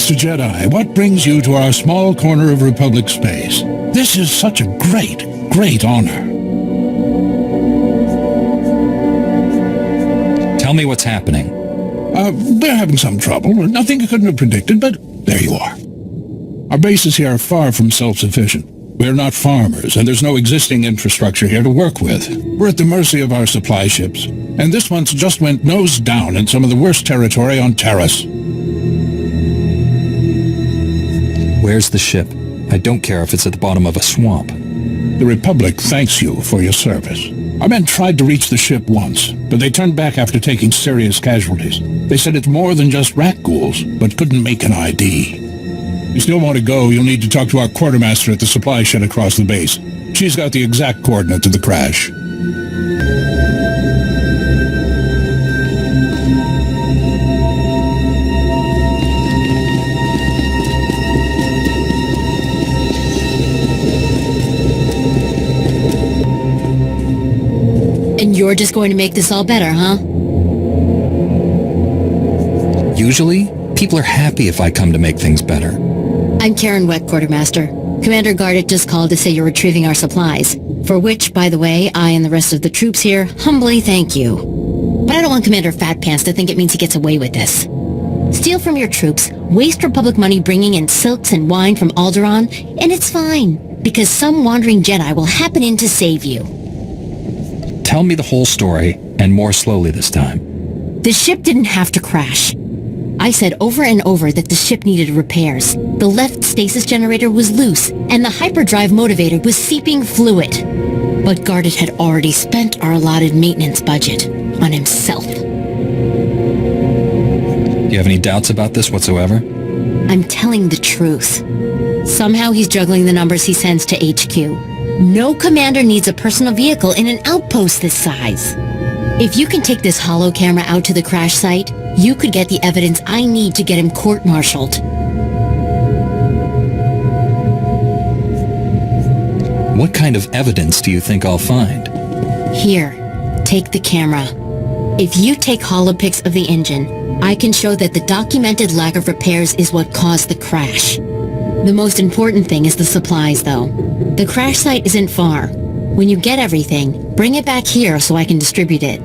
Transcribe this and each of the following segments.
Master Jedi, what brings you to our small corner of Republic space? This is such a great honor. Tell me what's happening. They're having some trouble. Nothing you couldn't have predicted, but there you are. Our bases here are far from self-sufficient. We're not farmers, and there's no existing infrastructure here to work with. We're at the mercy of our supply ships, and this one's just went nose down in some of the worst territory on Taris. Where's the ship? I don't care if it's at the bottom of a swamp. The Republic thanks you for your service. Our men tried to reach the ship once, but they turned back after taking serious casualties. They said it's more than just Rakghouls, but couldn't make an ID. If you still want to go, you'll need to talk to our quartermaster at the supply shed across the base. She's got the exact coordinates of the crash. And you're just going to make this all better, huh? Usually, people are happy if I come to make things better. I'm Karen Weck, Quartermaster. Commander Gardet just called to say you're retrieving our supplies, for which, by the way, I and the rest of the troops here humbly thank you. But I don't want Commander Fat Pants to think it means he gets away with this. Steal from your troops, waste Republic money bringing in silks and wine from Alderaan, and it's fine, because some wandering Jedi will happen in to save you. Tell me the whole story, and more slowly this time. The ship didn't have to crash. I said over and over that the ship needed repairs. The left stasis generator was loose, and the hyperdrive motivator was seeping fluid. But Gardet had already spent our allotted maintenance budget on himself. Do you have any doubts about this whatsoever? I'm telling the truth. Somehow he's juggling the numbers he sends to HQ. No commander needs a personal vehicle in an outpost this size. If you can take this holo camera out to the crash site, you could get the evidence I need to get him court-martialed. What kind of evidence do you think I'll find? Here, take the camera. If you take holopics of the engine, I can show that the documented lack of repairs is what caused the crash. The most important thing is the supplies, though. The crash site isn't far. When you get everything, bring it back here so I can distribute it.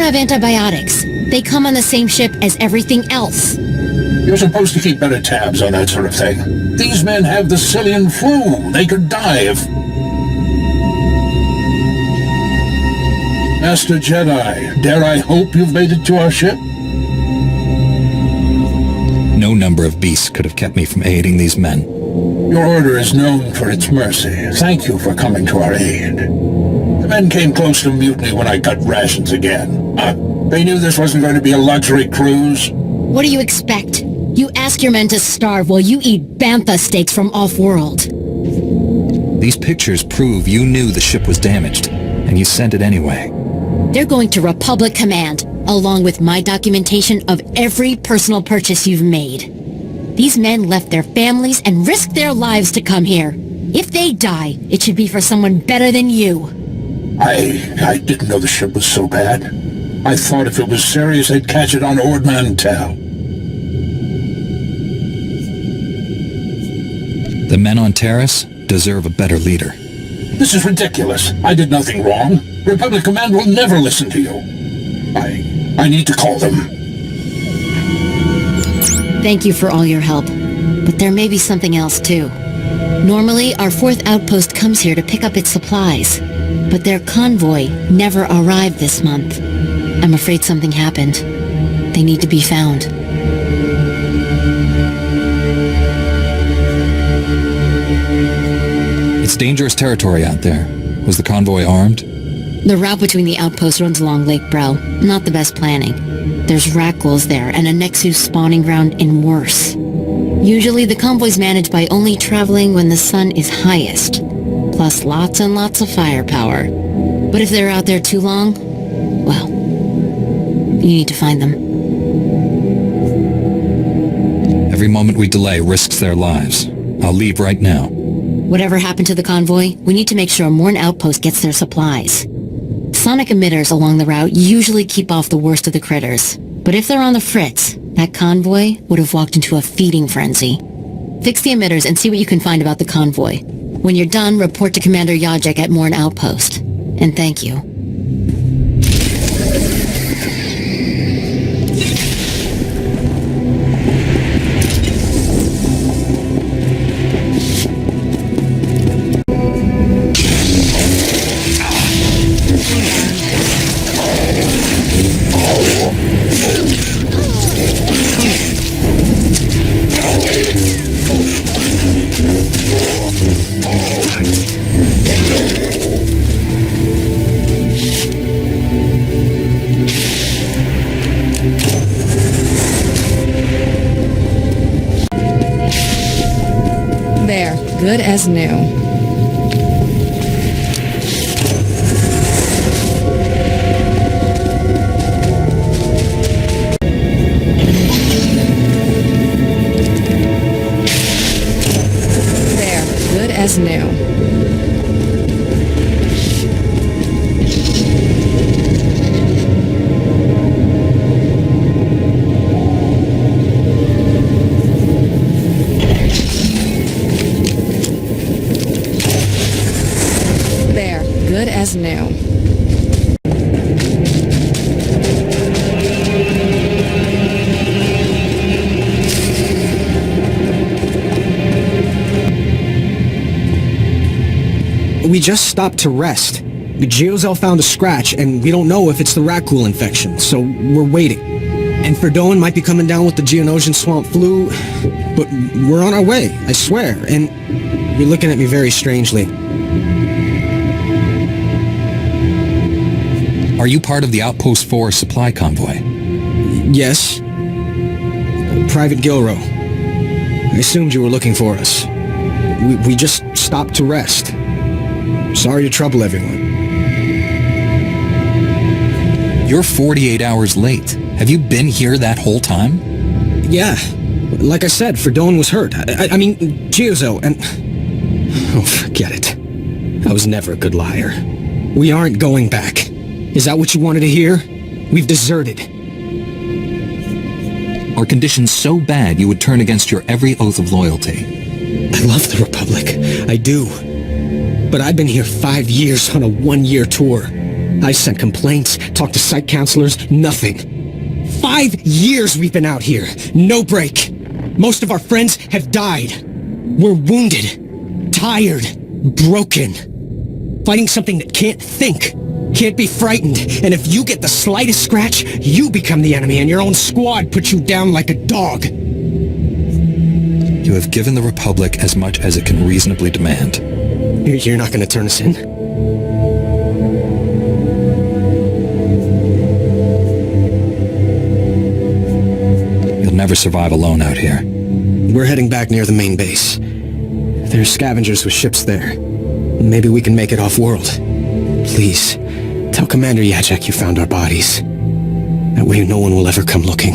Antibiotics. They come on the same ship as everything else. You're supposed to keep better tabs on that sort of thing. These men have the Cillian flu. They could die if... Master Jedi, dare I hope you've made it to our ship? No number of beasts could have kept me from aiding these men. Your order is known for its mercy. Thank you for coming to our aid. The men came close to mutiny when I cut rations again. They knew this wasn't going to be a luxury cruise. What do you expect? You ask your men to starve while you eat bantha steaks from off-world. These pictures prove you knew the ship was damaged, and you sent it anyway. They're going to Republic Command. along with my documentation of every personal purchase you've made. These men left their families and risked their lives to come here. If they die, it should be for someone better than you. I didn't know the ship was so bad. I thought if it was serious, they'd catch it on Ord Mantell. The men on Taris deserve a better leader. This is ridiculous. I did nothing wrong. Republic Command will never listen to you. I need to call them. Thank you for all your help. But there may be something else, too. Normally, our 4th outpost comes here to pick up its supplies. But their convoy never arrived this month. I'm afraid something happened. They need to be found. It's dangerous territory out there. Was the convoy armed? The route between the outposts runs along Lake Brel. Not the best planning. There's Rakghouls there and a Nexus spawning ground in worse. Usually the convoy's managed by only traveling when the sun is highest. Plus lots and lots of firepower. But if they're out there too long, well, you need to find them. Every moment we delay risks their lives. I'll leave right now. Whatever happened to the convoy, we need to make sure Morn Outpost gets their supplies. Sonic emitters along the route usually keep off the worst of the critters. But if they're on the fritz, that convoy would have walked into a feeding frenzy. Fix the emitters and see what you can find about the convoy. When you're done, report to Commander Yajek at Morn Outpost. And thank you. Good as new. There, good as new. Good as new. We just stopped to rest. Geozel found a scratch, and we don't know if it's the Rakghoul infection, so we're waiting. And Ferdoan might be coming down with the Geonosian swamp flu, but we're on our way, I swear, and you're looking at me very strangely. Are you part of the Outpost 4 supply convoy? Yes. Private Gilrow. I assumed you were looking for us. We just stopped to rest. Sorry to trouble everyone. You're 48 hours late. Have you been here that whole time? Yeah. Like I said, Ferdoan was hurt. I mean, Geozel, and... Oh, forget it. I was never a good liar. We aren't going back. Is that what you wanted to hear? We've deserted. Are conditions so bad you would turn against your every oath of loyalty? I love the Republic. I do. But I've been here 5 years on a 1-year tour. I sent complaints, talked to site counselors, nothing. 5 years we've been out here. No break. Most of our friends have died. We're wounded, tired, broken. Fighting something that can't think. Can't be frightened, and if you get the slightest scratch, you become the enemy and your own squad puts you down like a dog. You have given the Republic as much as it can reasonably demand. You're not going to turn us in? You'll never survive alone out here. We're heading back near the main base. There's scavengers with ships there. Maybe we can make it off-world. Please. Tell Commander Yajek you found our bodies. That way no one will ever come looking.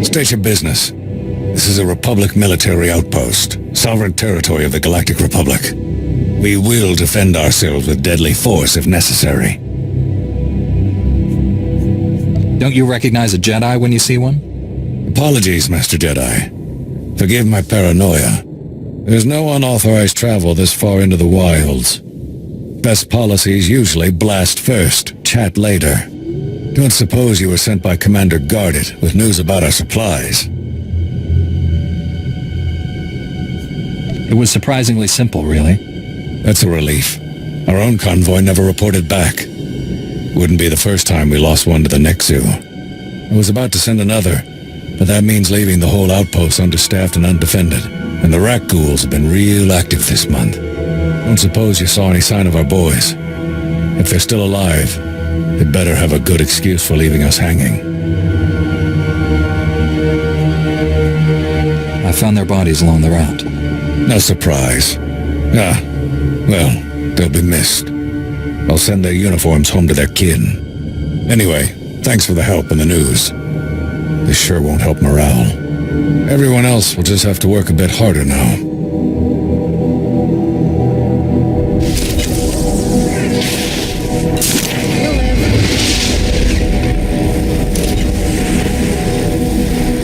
State your business. This is a Republic military outpost, sovereign territory of the Galactic Republic. We will defend ourselves with deadly force if necessary. Don't you recognize a Jedi when you see one? Apologies, Master Jedi. Forgive my paranoia. There's no unauthorized travel this far into the wilds. Best policies usually blast first, chat later. Don't suppose you were sent by Commander Guarded with news about our supplies. It was surprisingly simple, really. That's a relief. Our own convoy never reported back. Wouldn't be the first time we lost one to the Nexu. I was about to send another, but that means leaving the whole outpost understaffed and undefended. And the Rakghouls have been real active this month. Don't suppose you saw any sign of our boys. If they're still alive, they better have a good excuse for leaving us hanging. I found their bodies along the route. No surprise. Well, they'll be missed. I'll send their uniforms home to their kin. Anyway, thanks for the help and the news. This sure won't help morale. Everyone else will just have to work a bit harder now.